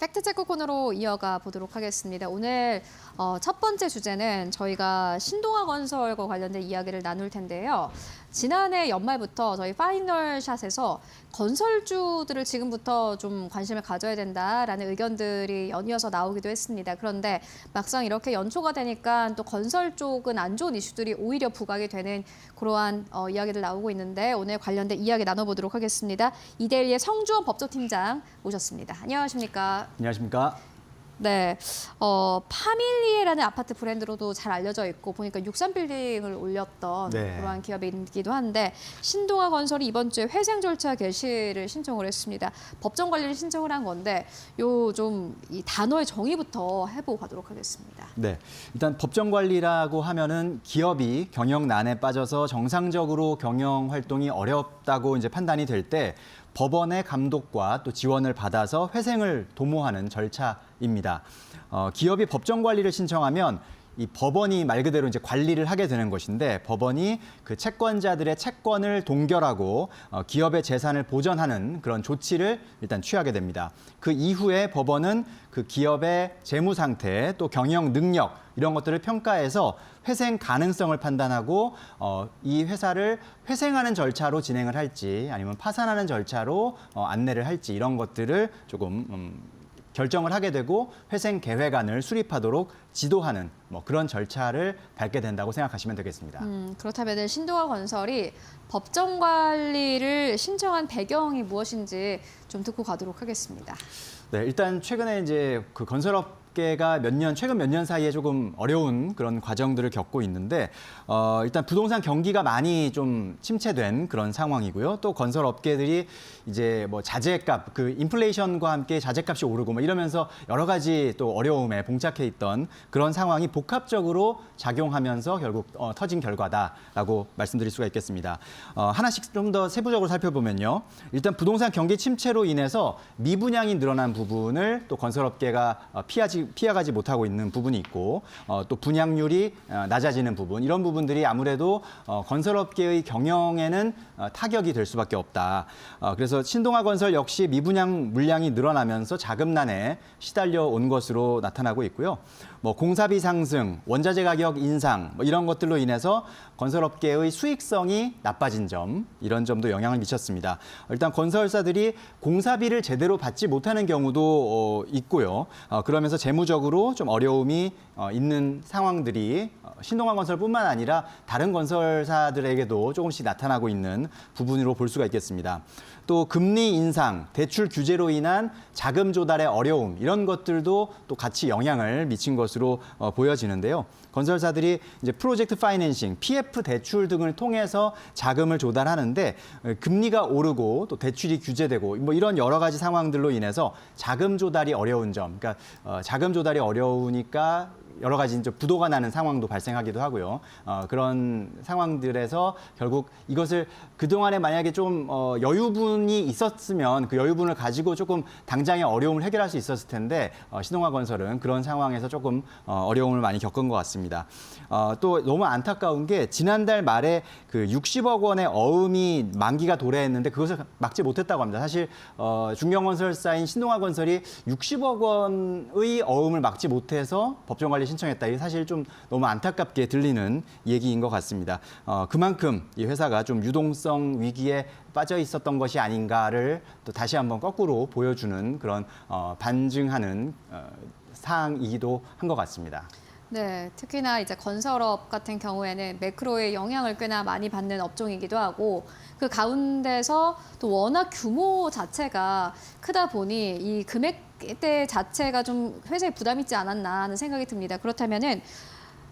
팩트체크 코너로 이어가 보도록 하겠습니다. 오늘 첫 번째 주제는 저희가 신동아 건설과 관련된 이야기를 나눌 텐데요. 지난해 연말부터 저희 파이널 샷에서 건설주들을 지금부터 좀 관심을 가져야 된다라는 의견들이 연이어서 나오기도 했습니다. 그런데 막상 이렇게 연초가 되니까 또 건설 쪽은 안 좋은 이슈들이 오히려 부각이 되는 그러한 이야기들 나오고 있는데 오늘 관련된 이야기 나눠보도록 하겠습니다. 이데일리의 성주원 법조팀장 모셨습니다. 안녕하십니까? 안녕하십니까? 네, 파밀리에라는 아파트 브랜드로도 잘 알려져 있고 보니까 63빌딩을 올렸던 그러한 기업이기도 한데 신동아 건설이 이번 주에 회생 절차 개시를 신청을 했습니다. 법정 관리를 신청을 한 건데 요 좀 이 단어의 정의부터 해보고 가도록 하겠습니다. 네, 일단 법정 관리라고 하면은 기업이 경영난에 빠져서 정상적으로 경영 활동이 어렵다고 이제 판단이 될 때 법원의 감독과 또 지원을 받아서 회생을 도모하는 절차입니다. 기업이 법정 관리를 신청하면 이 법원이 말 그대로 이제 관리를 하게 되는 것인데 법원이 그 채권자들의 채권을 동결하고 기업의 재산을 보전하는 그런 조치를 일단 취하게 됩니다. 그 이후에 법원은 그 기업의 재무 상태 또 경영 능력 이런 것들을 평가해서 회생 가능성을 판단하고 이 회사를 회생하는 절차로 진행을 할지 아니면 파산하는 절차로 안내를 할지 이런 것들을 조금 결정을 하게 되고 회생 계획안을 수립하도록 지도하는 그런 절차를 밟게 된다고 생각하시면 되겠습니다. 그렇다면 신동아 건설이 법정 관리를 신청한 배경이 무엇인지 좀 듣고 가도록 하겠습니다. 네, 일단 최근에 이제 그 건설업계가 최근 몇 년 사이에 조금 어려운 그런 과정들을 겪고 있는데 일단 부동산 경기가 많이 좀 침체된 그런 상황이고요. 또 건설업계들이 이제 자재값, 그 인플레이션과 함께 자재값이 오르고 이러면서 여러 가지 또 어려움에 봉착해 있던 그런 상황이 복합적으로 작용하면서 결국 터진 결과다라고 말씀드릴 수가 있겠습니다. 하나씩 좀 더 세부적으로 살펴보면요. 일단 부동산 경기 침체로 인해서 미분양이 늘어난 부분을 또 건설업계가 피해가지 못하고 있는 부분이 있고 또 분양률이 낮아지는 부분 이런 부분들이 아무래도 건설업계의 경영에는 타격이 될 수밖에 없다. 그래서 신동아 건설 역시 미분양 물량이 늘어나면서 자금난에 시달려 온 것으로 나타나고 있고요. 공사비 상승, 원자재 가격 인상 이런 것들로 인해서 건설업계의 수익성이 나빠진 점 이런 점도 영향을 미쳤습니다. 일단 건설사들이 공사비를 제대로 받지 못하는 경우도 있고요. 그러면서 재무적으로 좀 어려움이 있는 상황들이 신동아 건설뿐만 아니라 다른 건설사들에게도 조금씩 나타나고 있는 부분으로 볼 수가 있겠습니다. 또 금리 인상, 대출 규제로 인한 자금 조달의 어려움 이런 것들도 또 같이 영향을 미친 것으로 보여지는데요. 건설사들이 이제 프로젝트 파이낸싱, PF 대출 등을 통해서 자금을 조달하는데 금리가 오르고 또 대출이 규제되고 이런 여러 가지 상황들로 인해서 자금 조달이 어려운 점, 그러니까 자금 조달이 어려우니까 여러 가지 이제 부도가 나는 상황도 발생하기도 하고요. 그런 상황들에서 결국 이것을 그동안에 만약에 좀 여유분이 있었으면 그 여유분을 가지고 조금 당장의 어려움을 해결할 수 있었을 텐데 신동아 건설은 그런 상황에서 조금 어려움을 많이 겪은 것 같습니다. 또 너무 안타까운 게 지난달 말에 그 60억 원의 어음이 만기가 도래했는데 그것을 막지 못했다고 합니다. 사실 중견건설사인 신동아 건설이 60억 원의 어음을 막지 못해서 법정관리 신청했다. 이게 사실 좀 너무 안타깝게 들리는 얘기인 것 같습니다. 그만큼 이 회사가 좀 유동성 위기에 빠져 있었던 것이 아닌가를 또 다시 한번 거꾸로 보여주는 그런 반증하는 사항이기도 한 것 같습니다. 네, 특히나 이제 건설업 같은 경우에는 매크로의 영향을 꽤나 많이 받는 업종이기도 하고 그 가운데서 또 워낙 규모 자체가 크다 보니 이 금액대 자체가 좀 회사에 부담이 있지 않았나 하는 생각이 듭니다. 그렇다면은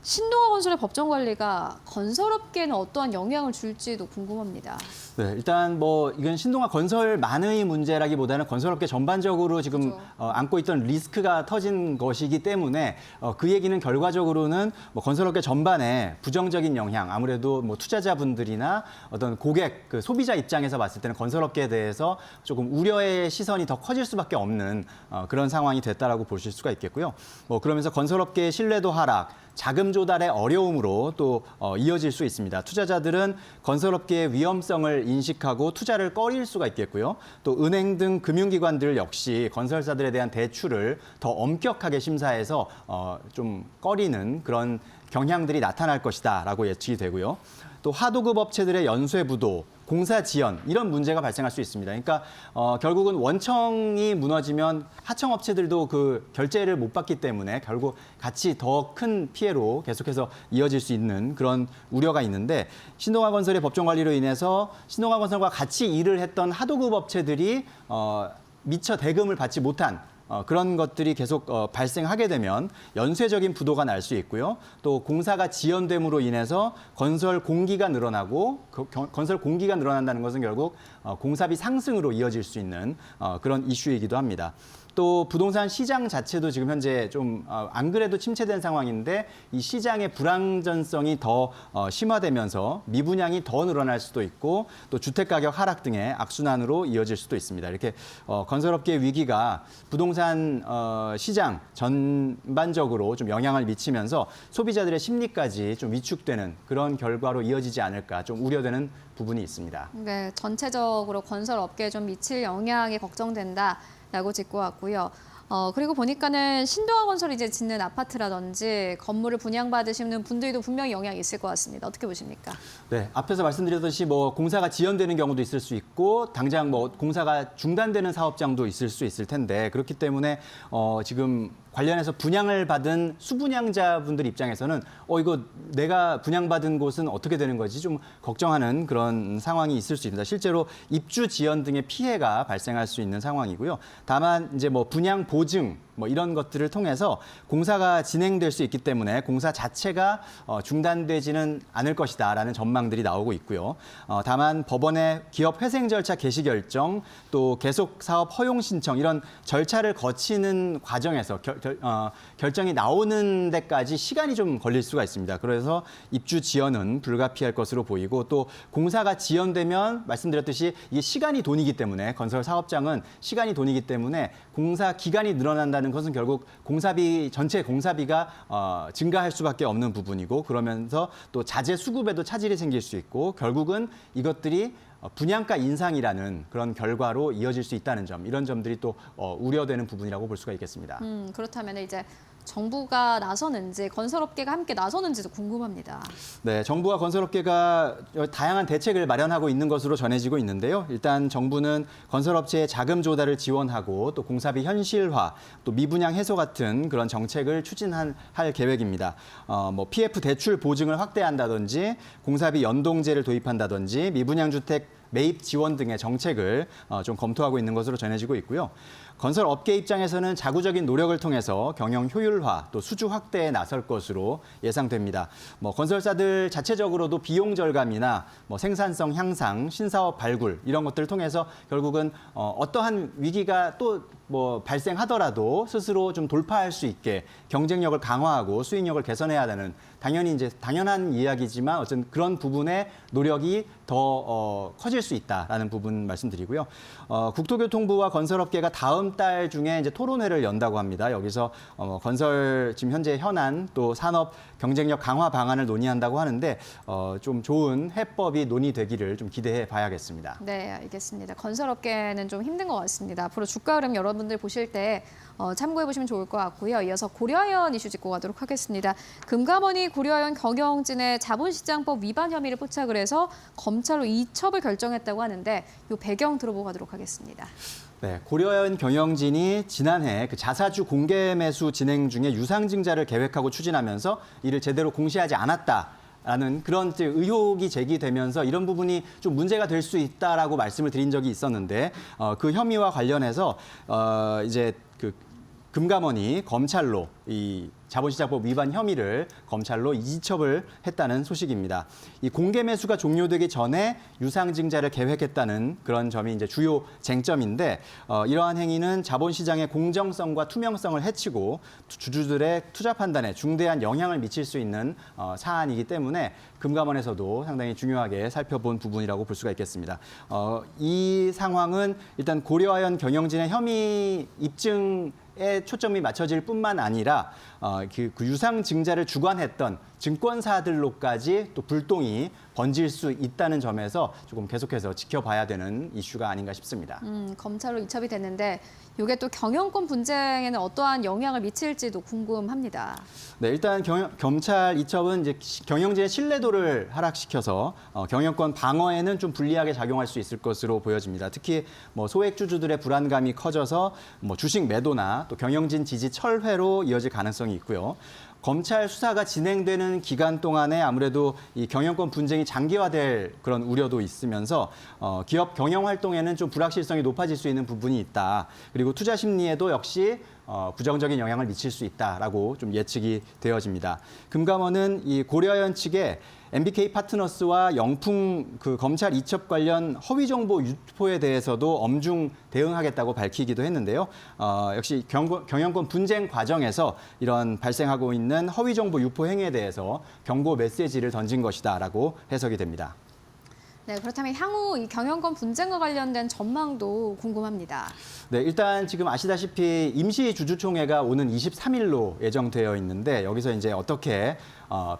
신동아 건설의 법정 관리가 건설업계에는 어떠한 영향을 줄지도 궁금합니다. 네, 일단 이건 신동아 건설만의 문제라기보다는 건설업계 전반적으로 지금 그렇죠. 안고 있던 리스크가 터진 것이기 때문에 그 얘기는 결과적으로는 건설업계 전반에 부정적인 영향, 아무래도 투자자분들이나 어떤 고객, 그 소비자 입장에서 봤을 때는 건설업계에 대해서 조금 우려의 시선이 더 커질 수밖에 없는 그런 상황이 됐다라고 보실 수가 있겠고요. 그러면서 건설업계의 신뢰도 하락, 자금 자금 조달의 어려움으로 또 이어질 수 있습니다. 투자자들은 건설업계의 위험성을 인식하고 투자를 꺼릴 수가 있겠고요. 또 은행 등 금융기관들 역시 건설사들에 대한 대출을 더 엄격하게 심사해서 좀 꺼리는 그런 경향들이 나타날 것이다라고 예측이 되고요. 또 하도급 업체들의 연쇄 부도, 공사 지연 이런 문제가 발생할 수 있습니다. 그러니까 결국은 원청이 무너지면 하청 업체들도 그 결제를 못 받기 때문에 결국 같이 더 큰 피해로 계속해서 이어질 수 있는 그런 우려가 있는데 신동아건설의 법정 관리로 인해서 신동아건설과 같이 일을 했던 하도급 업체들이 미처 대금을 받지 못한 그런 것들이 계속 발생하게 되면 연쇄적인 부도가 날 수 있고요. 또 공사가 지연됨으로 인해서 건설 공기가 늘어나고 건설 공기가 늘어난다는 것은 결국 공사비 상승으로 이어질 수 있는 그런 이슈이기도 합니다. 또 부동산 시장 자체도 지금 현재 좀 안 그래도 침체된 상황인데 이 시장의 불안전성이 더 심화되면서 미분양이 더 늘어날 수도 있고 또 주택가격 하락 등의 악순환으로 이어질 수도 있습니다. 이렇게 건설업계의 위기가 부동산 시장 전반적으로 좀 영향을 미치면서 소비자들의 심리까지 좀 위축되는 그런 결과로 이어지지 않을까 좀 우려되는 부분이 있습니다. 네, 전체적으로 건설업계에 좀 미칠 영향이 걱정된다라고 짚고 왔고요. 그리고 보니까는 신동아건설이 이제 짓는 아파트라든지 건물을 분양받으시는 분들도 분명히 영향이 있을 것 같습니다. 어떻게 보십니까? 네, 앞에서 말씀드렸듯이 뭐 공사가 지연되는 경우도 있을 수 있고 당장 뭐 공사가 중단되는 사업장도 있을 수 있을 텐데 그렇기 때문에 지금 관련해서 분양을 받은 수분양자분들 입장에서는 이거 내가 분양받은 곳은 어떻게 되는 거지 좀 걱정하는 그런 상황이 있을 수 있습니다. 실제로 입주 지연 등의 피해가 발생할 수 있는 상황이고요. 다만 이제 뭐 분양 보증 뭐 이런 것들을 통해서 공사가 진행될 수 있기 때문에 공사 자체가 중단되지는 않을 것이다라는 전망들이 나오고 있고요. 다만 법원의 기업 회생 절차 개시 결정 또 계속 사업 허용 신청 이런 절차를 거치는 과정에서 결정이 나오는 데까지 시간이 좀 걸릴 수가 있습니다. 그래서 입주 지연은 불가피할 것으로 보이고 또 공사가 지연되면 말씀드렸듯이 이게 시간이 돈이기 때문에 건설 사업장은 시간이 돈이기 때문에 공사 기간이 늘어난다는 것은 결국 전체 공사비가 증가할 수밖에 없는 부분이고 그러면서 또 자재 수급에도 차질이 생길 수 있고 결국은 이것들이 분양가 인상이라는 그런 결과로 이어질 수 있다는 점, 이런 점들이 또 우려되는 부분이라고 볼 수가 있겠습니다. 그렇다면 이제 정부가 나서는지 건설업계가 함께 나서는지도 궁금합니다. 네, 정부와 건설업계가 다양한 대책을 마련하고 있는 것으로 전해지고 있는데요. 일단 정부는 건설업체의 자금 조달을 지원하고 또 공사비 현실화, 또 미분양 해소 같은 그런 정책을 추진할 계획입니다. 뭐 PF 대출 보증을 확대한다든지 공사비 연동제를 도입한다든지 미분양 주택 매입 지원 등의 정책을 좀 검토하고 있는 것으로 전해지고 있고요. 건설 업계 입장에서는 자구적인 노력을 통해서 경영 효율화 또 수주 확대에 나설 것으로 예상됩니다. 뭐 건설사들 자체적으로도 비용 절감이나 뭐 생산성 향상, 신사업 발굴 이런 것들을 통해서 결국은 어떠한 위기가 또 뭐 발생하더라도 스스로 좀 돌파할 수 있게 경쟁력을 강화하고 수익력을 개선해야 하는 당연히 이제 당연한 이야기지만 어쨌든 그런 부분의 노력이 더 커질 수 있다라는 부분 말씀드리고요. 국토교통부와 건설업계가 다음 달 중에 이제 토론회를 연다고 합니다. 여기서 건설 지금 현재 현안 또 산업 경쟁력 강화 방안을 논의한다고 하는데 좀 좋은 해법이 논의되기를 좀 기대해 봐야겠습니다. 네, 알겠습니다. 건설업계는 좀 힘든 것 같습니다. 앞으로 주가 흐름 여러분들 보실 때 참고해 보시면 좋을 것 같고요. 이어서 고려아연 이슈 짚고 가도록 하겠습니다. 금감원이 고려아연 경영진의 자본시장법 위반 혐의를 포착을 해서 검찰로 이첩을 결정했다고 하는데 이 배경 들어보고 가도록 하겠습니다. 네, 고려아연 경영진이 지난해 그 자사주 공개 매수 진행 중에 유상증자를 계획하고 추진하면서 이를 제대로 공시하지 않았다라는 그런 의혹이 제기되면서 이런 부분이 좀 문제가 될 수 있다라고 말씀을 드린 적이 있었는데 그 혐의와 관련해서 이제 그 금감원이 검찰로 이 자본시장법 위반 혐의를 검찰로 이첩을 했다는 소식입니다. 이 공개 매수가 종료되기 전에 유상증자를 계획했다는 그런 점이 이제 주요 쟁점인데 이러한 행위는 자본시장의 공정성과 투명성을 해치고 주주들의 투자 판단에 중대한 영향을 미칠 수 있는 사안이기 때문에 금감원에서도 상당히 중요하게 살펴본 부분이라고 볼 수가 있겠습니다. 이 상황은 일단 고려아연 경영진의 혐의 입증 초점이 맞춰질 뿐만 아니라 그 유상 증자를 주관했던 증권사들로까지 또 불똥이 번질 수 있다는 점에서 조금 계속해서 지켜봐야 되는 이슈가 아닌가 싶습니다. 검찰로 이첩이 됐는데 이게 또 경영권 분쟁에는 어떠한 영향을 미칠지도 궁금합니다. 네, 일단 검찰 이첩은 이제 경영진의 신뢰도를 하락시켜서 경영권 방어에는 좀 불리하게 작용할 수 있을 것으로 보여집니다. 특히 뭐 소액주주들의 불안감이 커져서 뭐 주식 매도나 또 경영진 지지 철회로 이어질 가능성이 있고요. 검찰 수사가 진행되는 기간 동안에 아무래도 이 경영권 분쟁이 장기화될 그런 우려도 있으면서 기업 경영 활동에는 좀 불확실성이 높아질 수 있는 부분이 있다. 그리고 투자 심리에도 역시 부정적인 영향을 미칠 수 있다라고 좀 예측이 되어집니다. 금감원은 이 고려아연 측에 MBK 파트너스와 영풍 그 검찰 이첩 관련 허위 정보 유포에 대해서도 엄중 대응하겠다고 밝히기도 했는데요. 역시 경영권 분쟁 과정에서 이런 발생하고 있는 허위 정보 유포 행위에 대해서 경고 메시지를 던진 것이다라고 해석이 됩니다. 네, 그렇다면 향후 이 경영권 분쟁과 관련된 전망도 궁금합니다. 네, 일단 지금 아시다시피 임시주주총회가 오는 23일로 예정되어 있는데 여기서 이제 어떻게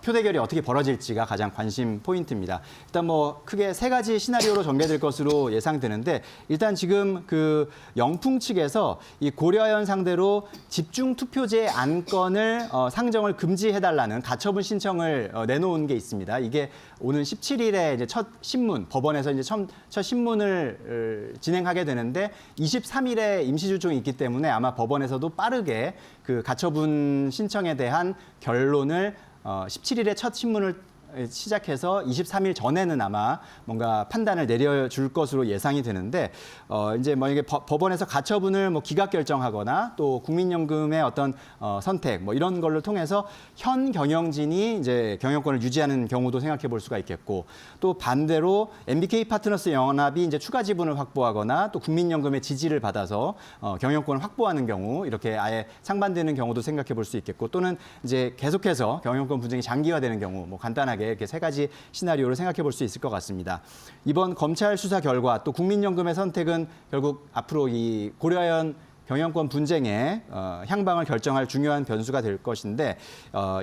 표대결이 어떻게 벌어질지가 가장 관심 포인트입니다. 일단 뭐 크게 세 가지 시나리오로 전개될 것으로 예상되는데 일단 지금 그 영풍 측에서 이 고려아연 상대로 집중 투표제 안건을 상정을 금지해달라는 가처분 신청을 내놓은 게 있습니다. 이게 오는 17일에 이제 첫 신문 법원에서 이제 첫 신문을 진행하게 되는데 23일에 임시주총이 있기 때문에 아마 법원에서도 빠르게 그 가처분 신청에 대한 결론을 17일에 첫 신문을 시작해서 23일 전에는 아마 뭔가 판단을 내려줄 것으로 예상이 되는데 이제 뭐 이게 법원에서 가처분을 뭐 기각 결정하거나 또 국민연금의 어떤 선택 뭐 이런 걸로 통해서 현 경영진이 이제 경영권을 유지하는 경우도 생각해 볼 수가 있겠고 또 반대로 MBK 파트너스 연합이 이제 추가 지분을 확보하거나 또 국민연금의 지지를 받아서 경영권을 확보하는 경우 이렇게 아예 상반되는 경우도 생각해 볼 수 있겠고 또는 이제 계속해서 경영권 분쟁이 장기화되는 경우 뭐 간단하게 이렇게 세 가지 시나리오를 생각해 볼 수 있을 것 같습니다. 이번 검찰 수사 결과 또 국민연금의 선택은 결국 앞으로 이 고려아연 경영권 분쟁의 향방을 결정할 중요한 변수가 될 것인데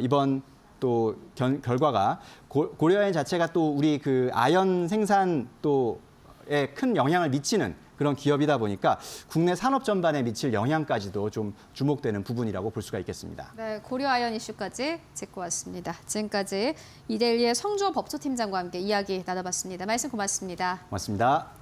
이번 또 결과가 고려아연 자체가 또 우리 그 아연 생산 또에 큰 영향을 미치는 그런 기업이다 보니까 국내 산업 전반에 미칠 영향까지도 좀 주목되는 부분이라고 볼 수가 있겠습니다. 네, 고려아연 이슈까지 짚고 왔습니다. 지금까지 이데일리의 성주호 법조팀장과 함께 이야기 나눠봤습니다. 말씀 고맙습니다. 고맙습니다.